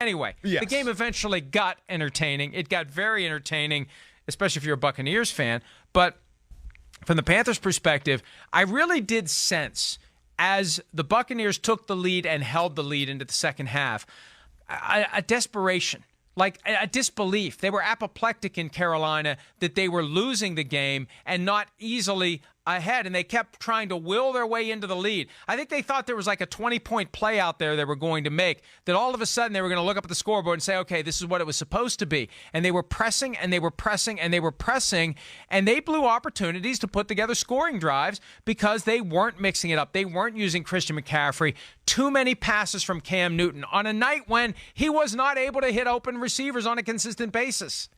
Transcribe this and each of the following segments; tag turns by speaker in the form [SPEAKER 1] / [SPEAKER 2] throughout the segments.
[SPEAKER 1] Anyway,
[SPEAKER 2] Yes.
[SPEAKER 1] The game eventually got entertaining. It got very entertaining, especially if you're a Buccaneers fan. But from the Panthers' perspective, I really did sense, as the Buccaneers took the lead and held the lead into the second half, a desperation, like a disbelief. They were apoplectic in Carolina that they were losing the game and not easily ahead, and they kept trying to will their way into the lead. I think they thought there was like a 20-point play out there they were going to make, that all of a sudden they were going to look up at the scoreboard and say, okay, this is what it was supposed to be. And they were pressing, and they were pressing, and they were pressing, and they blew opportunities to put together scoring drives because they weren't mixing it up. They weren't using Christian McCaffrey. Too many passes from Cam Newton on a night when he was not able to hit open receivers on a consistent basis.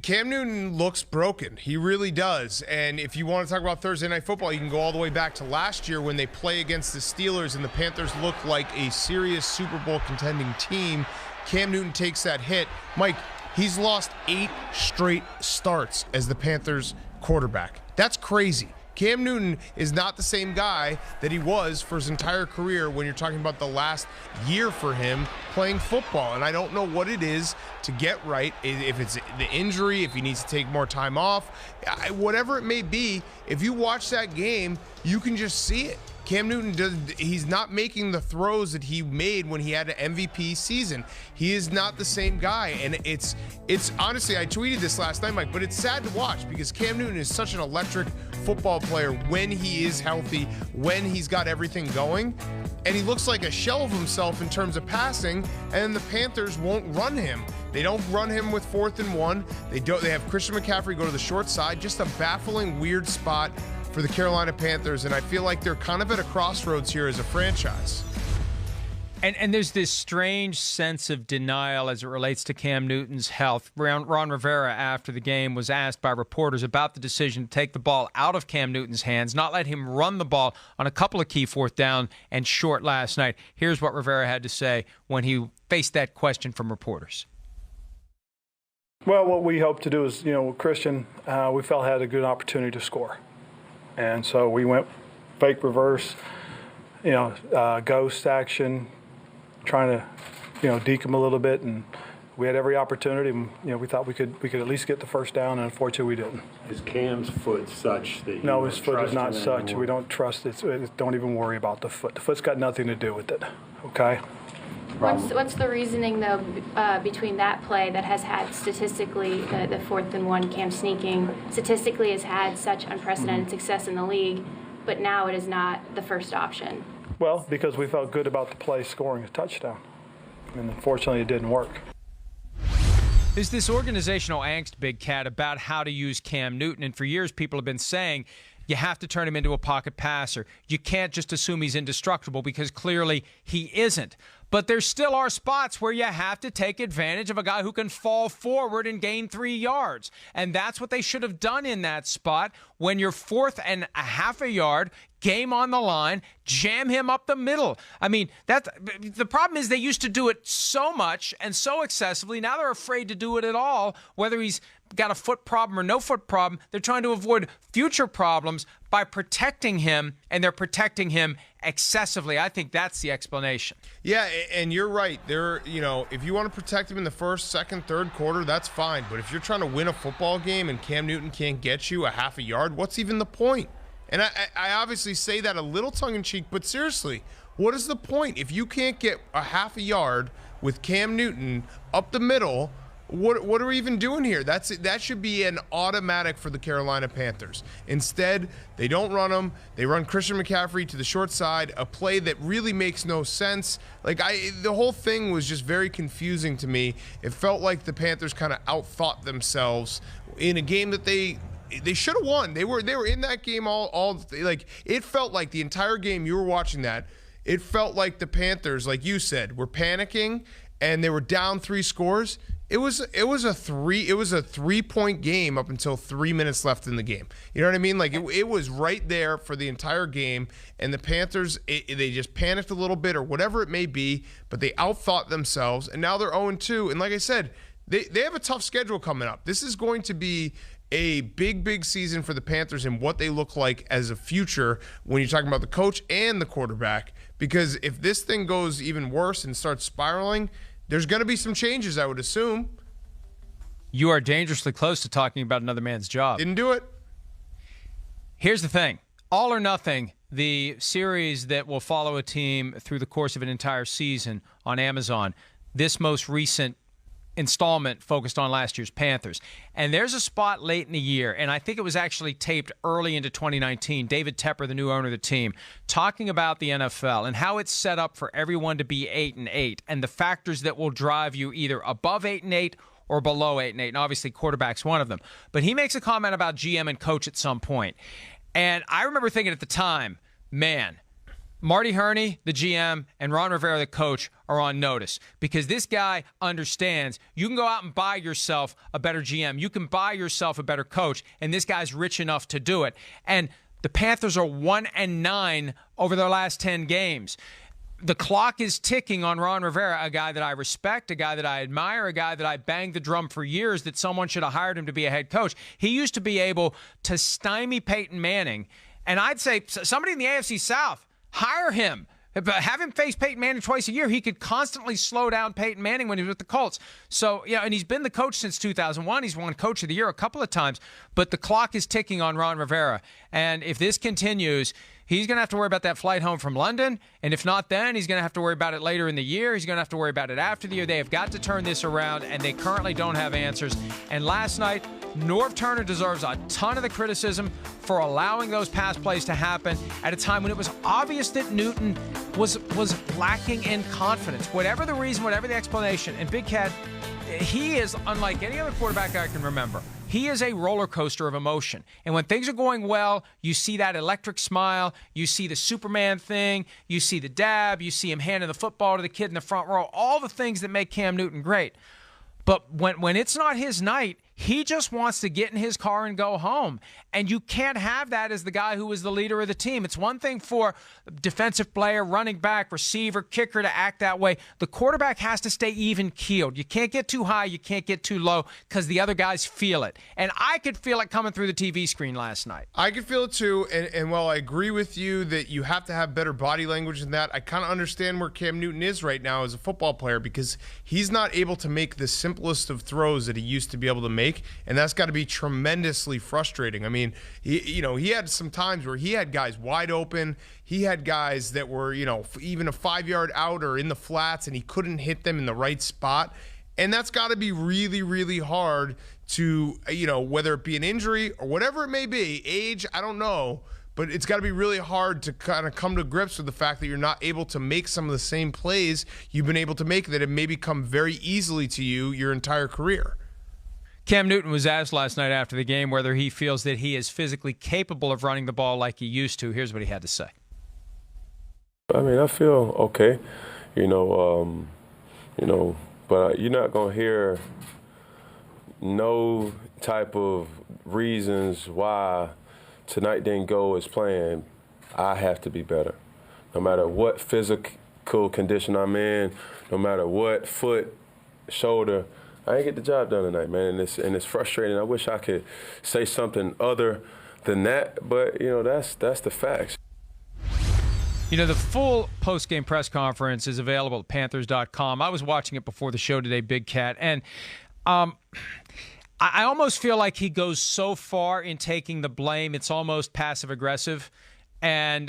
[SPEAKER 2] Cam Newton looks broken. He really does. And if you want to talk about Thursday Night Football, you can go all the way back to last year when they play against the Steelers and the Panthers look like a serious Super Bowl contending team. Cam Newton takes that hit. Mike, he's lost 8 straight starts as the Panthers quarterback. That's crazy. Cam Newton is not the same guy that he was for his entire career when you're talking about the last year for him playing football. And I don't know what it is to get right, if it's the injury, if he needs to take more time off, whatever it may be. If you watch that game, you can just see it. Cam Newton, he's not making the throws that he made when he had an MVP season. He is not the same guy. And it's honestly, I tweeted this last night, Mike, but it's sad to watch because Cam Newton is such an electric football player when he is healthy, when he's got everything going. And he looks like a shell of himself in terms of passing, and the Panthers won't run him. They don't run him with 4th and 1. They have Christian McCaffrey go to the short side. Just a baffling, weird spot for the Carolina Panthers, and I feel like they're kind of at a crossroads here as a franchise.
[SPEAKER 1] And there's this strange sense of denial as it relates to Cam Newton's health. Ron Rivera, after the game, was asked by reporters about the decision to take the ball out of Cam Newton's hands, not let him run the ball on a couple of key 4th down and short last night. Here's what Rivera had to say when he faced that question from reporters.
[SPEAKER 3] Well, what we hope to do is, Christian, we felt had a good opportunity to score. And so we went fake reverse, ghost action, trying to, deke him a little bit, and we had every opportunity. And, we thought we could at least get the first down, and unfortunately we didn't.
[SPEAKER 4] Is Cam's foot such that you
[SPEAKER 3] No, his foot is not such.
[SPEAKER 4] anymore?
[SPEAKER 3] We don't trust it. Don't even worry about the foot. The foot's got nothing to do with it. Okay.
[SPEAKER 5] What's the reasoning, though, between that play that has had statistically, the 4th and 1 Cam sneaking, statistically has had such unprecedented success in the league, but now it is not the first option?
[SPEAKER 3] Well, because we felt good about the play scoring a touchdown. And unfortunately, it didn't work.
[SPEAKER 1] There's this organizational angst, Big Cat, about how to use Cam Newton. And for years, people have been saying you have to turn him into a pocket passer. You can't just assume he's indestructible because clearly he isn't. But there still are spots where you have to take advantage of a guy who can fall forward and gain 3 yards. And that's what they should have done in that spot. When you're 4th and a half a yard, game on the line, jam him up the middle. I mean, the problem is they used to do it so much and so excessively. Now they're afraid to do it at all, whether he's got a foot problem or no foot problem. They're trying to avoid future problems by protecting him, and they're protecting him excessively. I think that's the explanation.
[SPEAKER 2] Yeah, and you're right. If you want to protect him in the first, second, third quarter, that's fine. But if you're trying to win a football game and Cam Newton can't get you a half a yard, what's even the point? And I obviously say that a little tongue-in-cheek, but seriously, what is the point? If you can't get a half a yard with Cam Newton up the middle, what are we even doing here? That should be an automatic for the Carolina Panthers. Instead, they don't run them. They run Christian McCaffrey to the short side, a play that really makes no sense. The whole thing was just very confusing to me. It felt like the Panthers kind of outthought themselves in a game that they should have won. They were in that game all it felt like the entire game you were watching that. It felt like the Panthers, like you said, were panicking and they were down 3 scores. It was a 3-point game up until 3 minutes left in the game. You know what I mean? It was right there for the entire game, and the Panthers they just panicked a little bit or whatever it may be, but they outthought themselves, and now they're 0-2. And like I said, they have a tough schedule coming up. This is going to be a big season for the Panthers and what they look like as a future when you're talking about the coach and the quarterback. Because if this thing goes even worse and starts spiraling, there's going to be some changes, I would assume.
[SPEAKER 1] You are dangerously close to talking about another man's job.
[SPEAKER 2] Didn't do it.
[SPEAKER 1] Here's the thing. All or Nothing, the series that will follow a team through the course of an entire season on Amazon, this most recent installment focused on last year's Panthers. And there's a spot late in the year, and I think it was actually taped early into 2019, David Tepper, the new owner of the team, talking about the NFL and how it's set up for everyone to be 8-8 and the factors that will drive you either above 8-8 or below 8-8. And obviously quarterback's one of them. But he makes a comment about GM and coach at some point. And I remember thinking at the time, man, Marty Herney, the GM, and Ron Rivera, the coach, are on notice because this guy understands you can go out and buy yourself a better GM. You can buy yourself a better coach, and this guy's rich enough to do it. And the Panthers are 1-9 over their last 10 games. The clock is ticking on Ron Rivera, a guy that I respect, a guy that I admire, a guy that I banged the drum for years that someone should have hired him to be a head coach. He used to be able to stymie Peyton Manning, and I'd say somebody in the AFC South, hire him. Have him face Peyton Manning twice a year. He could constantly slow down Peyton Manning when he was with the Colts. So, and he's been the coach since 2001. He's won Coach of the Year a couple of times. But the clock is ticking on Ron Rivera. And if this continues, he's going to have to worry about that flight home from London. And if not then, he's going to have to worry about it later in the year. He's going to have to worry about it after the year. They have got to turn this around, and they currently don't have answers. And last night, Norv Turner deserves a ton of the criticism for allowing those pass plays to happen at a time when it was obvious that Newton was lacking in confidence. Whatever the reason, whatever the explanation. And Big Cat, he is unlike any other quarterback I can remember. He is a roller coaster of emotion. And when things are going well, you see that electric smile, you see the Superman thing, you see the dab, you see him handing the football to the kid in the front row, all the things that make Cam Newton great. But when it's not his night, he just wants to get in his car and go home. And you can't have that as the guy who was the leader of the team. It's one thing for defensive player, running back, receiver, kicker to act that way. The quarterback has to stay even-keeled. You can't get too high, you can't get too low because the other guys feel it. And I could feel it coming through the TV screen last night.
[SPEAKER 2] I could feel it too. And while I agree with you that you have to have better body language than that, I kind of understand where Cam Newton is right now as a football player because he's not able to make the simplest of throws that he used to be able to make. And that's got to be tremendously frustrating. I mean, he had some times where he had guys wide open. He had guys that were, even a 5-yard out or in the flats, and he couldn't hit them in the right spot. And that's got to be really, really hard to, whether it be an injury or whatever it may be, age, I don't know. But it's got to be really hard to kind of come to grips with the fact that you're not able to make some of the same plays you've been able to make that have maybe come very easily to you your entire career.
[SPEAKER 1] Cam Newton was asked last night after the game whether he feels that he is physically capable of running the ball like he used to. Here's what he had to say.
[SPEAKER 6] I mean, I feel okay, but you're not going to hear no type of reasons why tonight didn't go as planned. I have to be better. No matter what physical condition I'm in, no matter what foot, shoulder, I didn't get the job done tonight, man, and it's frustrating. I wish I could say something other than that, but that's the facts.
[SPEAKER 1] The full post-game press conference is available at Panthers.com. I was watching it before the show today, Big Cat, and I almost feel like he goes so far in taking the blame, it's almost passive-aggressive. And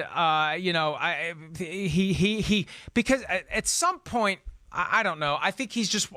[SPEAKER 1] because at some point, I don't know. I think he's just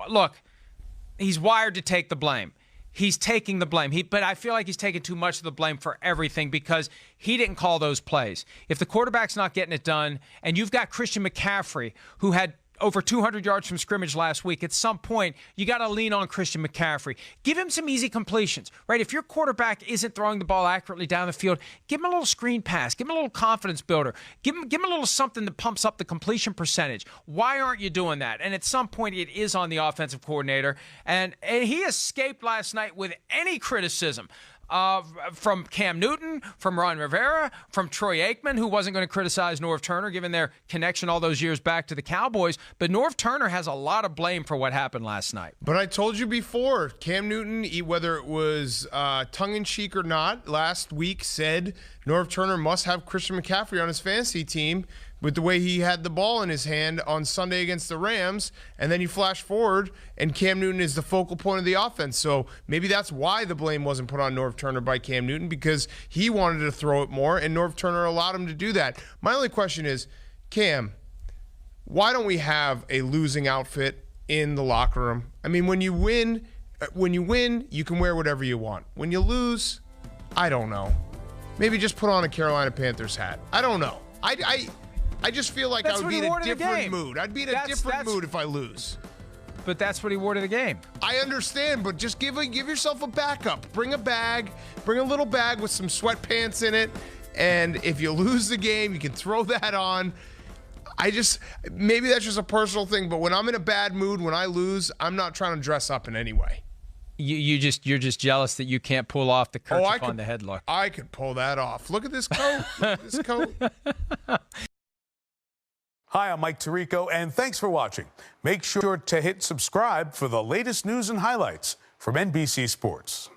[SPEAKER 1] he's wired to take the blame. He's taking the blame. But I feel like he's taking too much of the blame for everything because he didn't call those plays. If the quarterback's not getting it done, and you've got Christian McCaffrey, who had over 200 yards from scrimmage last week, at some point, you got to lean on Christian McCaffrey. Give him some easy completions, right? If your quarterback isn't throwing the ball accurately down the field, give him a little screen pass. Give him a little confidence builder. Give him a little something that pumps up the completion percentage. Why aren't you doing that? And at some point, it is on the offensive coordinator. And he escaped last night with any criticism. From Cam Newton, from Ron Rivera, from Troy Aikman, who wasn't going to criticize Norv Turner, given their connection all those years back to the Cowboys. But Norv Turner has a lot of blame for what happened last night.
[SPEAKER 2] But I told you before, Cam Newton, whether it was tongue-in-cheek or not, last week said Norv Turner must have Christian McCaffrey on his fantasy team with the way he had the ball in his hand on Sunday against the Rams, and then you flash forward, and Cam Newton is the focal point of the offense. So maybe that's why the blame wasn't put on Norv Turner by Cam Newton, because he wanted to throw it more, and Norv Turner allowed him to do that. My only question is, Cam, why don't we have a losing outfit in the locker room? I mean, when you win, you can wear whatever you want. When you lose, I don't know. Maybe just put on a Carolina Panthers hat. I don't know. I just feel like I would be in a different mood. I'd be in a different mood if I lose.
[SPEAKER 1] But that's what he wore to the game.
[SPEAKER 2] I understand, but just give yourself a backup. Bring a bag. Bring a little bag with some sweatpants in it. And if you lose the game, you can throw that on. Maybe that's just a personal thing, but when I'm in a bad mood, when I lose, I'm not trying to dress up in any way.
[SPEAKER 1] You're just jealous that you can't pull off the kerchief on the head look.
[SPEAKER 2] I could pull that off. Look at this coat. Look at this coat.
[SPEAKER 7] Hi, I'm Mike Tirico, and thanks for watching. Make sure to hit subscribe for the latest news and highlights from NBC Sports.